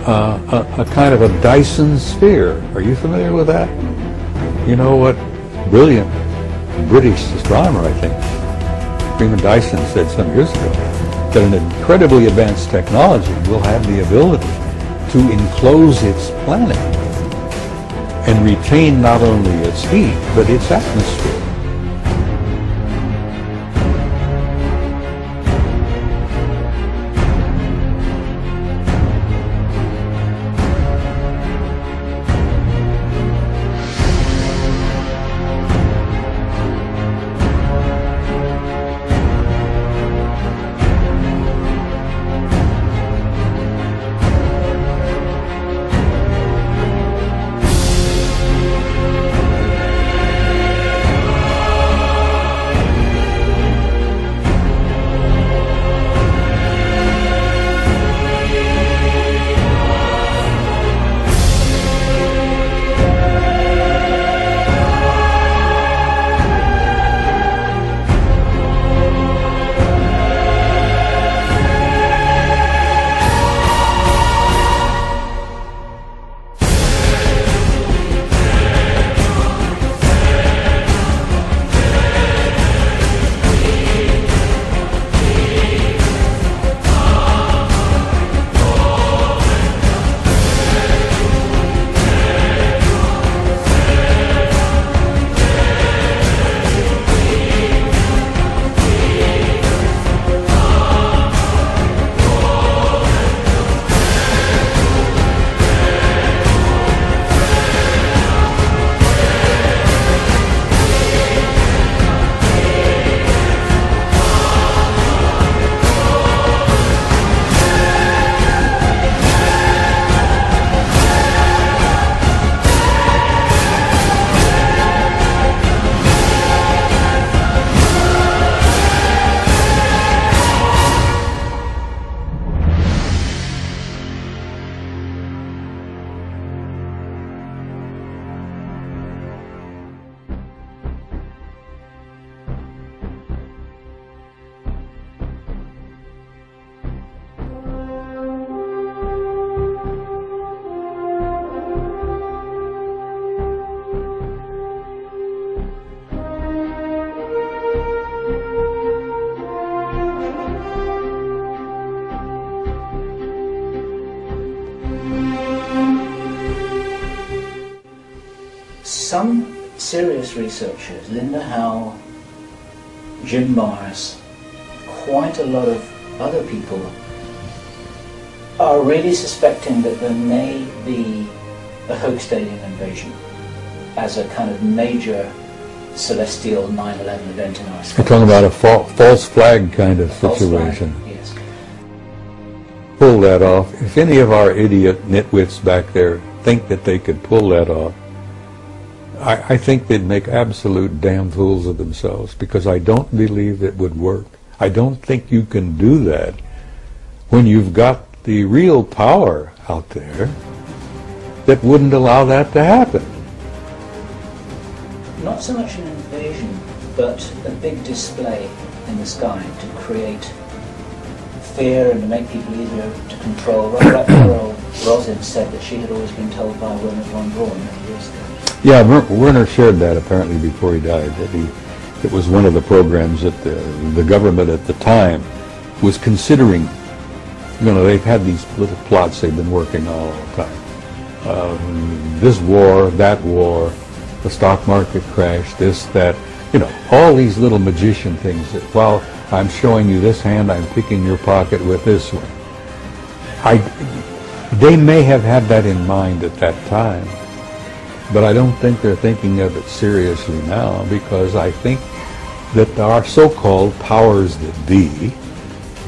a kind of a Dyson sphere. Are you familiar with that? You know what brilliant British astronomer, I think, Freeman Dyson, said some years ago, that an incredibly advanced technology will have the ability to enclose its planet and retain not only its heat, but its atmosphere. Some serious researchers, Linda Howell, Jim Mars, quite a lot of other people, are really suspecting that there may be a hoax alien invasion as a kind of major celestial 9/11 event in our sky. You're talking about a false flag kind of situation. Flag, yes. Pull that off. If any of our idiot nitwits back there think that they could pull that off, I think they'd make absolute damn fools of themselves, because I don't believe it would work. I don't think you can do that when you've got the real power out there that wouldn't allow that to happen. Not so much an invasion, but a big display in the sky to create fear and to make people easier to control. Right back Carol Rosin said that she had always been told by Werner von Braun many years ago. Yeah, Werner shared that apparently before he died, that it was one of the programs that the government at the time was considering. You know, they've had these little plots they've been working on all the time. This war, that war, the stock market crash, this, that, you know, all these little magician things that while I'm showing you this hand, I'm picking your pocket with this one. They may have had that in mind at that time, but I don't think they're thinking of it seriously now, because I think that our so-called powers that be,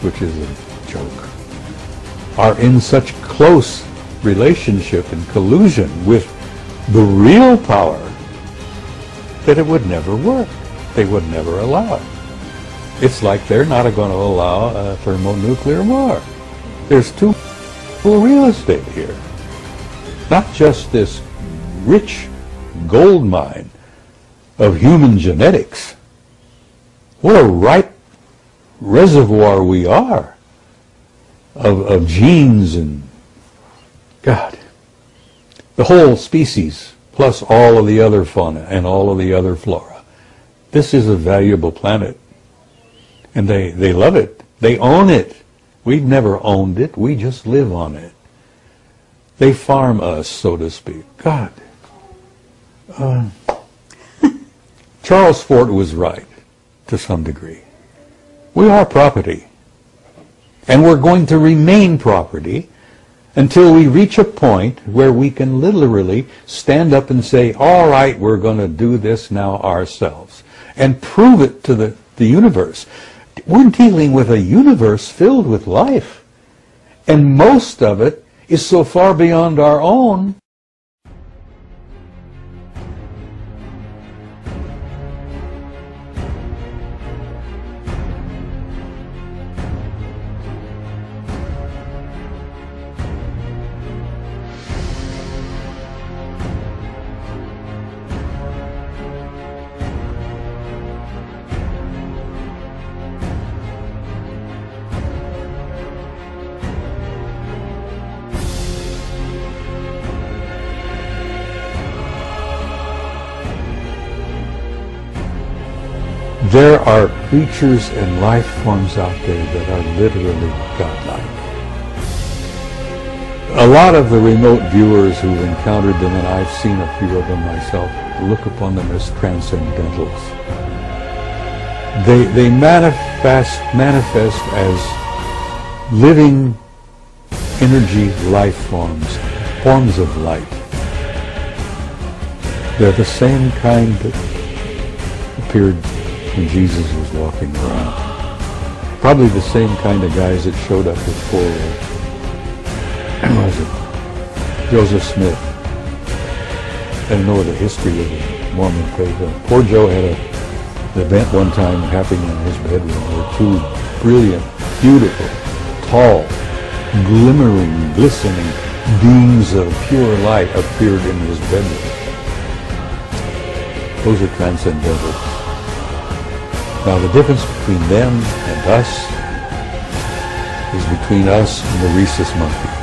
which is a joke, are in such close relationship and collusion with the real power that it would never work. They would never allow it. It's like they're not going to allow a thermonuclear war. There's too much real estate here. Not just this rich gold mine of human genetics. What a ripe reservoir we are of genes and God, the whole species, plus all of the other fauna and all of the other flora. This is a valuable planet. And they love it. They own it. We've never owned it. We just live on it. They farm us, so to speak. God. Charles Fort was right, to some degree. We are property. And we're going to remain property until we reach a point where we can literally stand up and say, all right, we're going to do this now ourselves. And prove it to the universe. We're dealing with a universe filled with life. And most of it is so far beyond our own. There are creatures and life forms out there that are literally godlike. A lot of the remote viewers who've encountered them, and I've seen a few of them myself, look upon them as transcendentals. They manifest as living energy life forms of light. They're the same kind that appeared when Jesus was walking around. Probably the same kind of guys that showed up before, was it Joseph Smith? I don't know the history of the Mormon faith. Poor Joe had an event one time happening in his bedroom where two brilliant, beautiful, tall, glimmering, glistening beams of pure light appeared in his bedroom. Those are transcendental. Now the difference between them and us is between us and the rhesus monkey.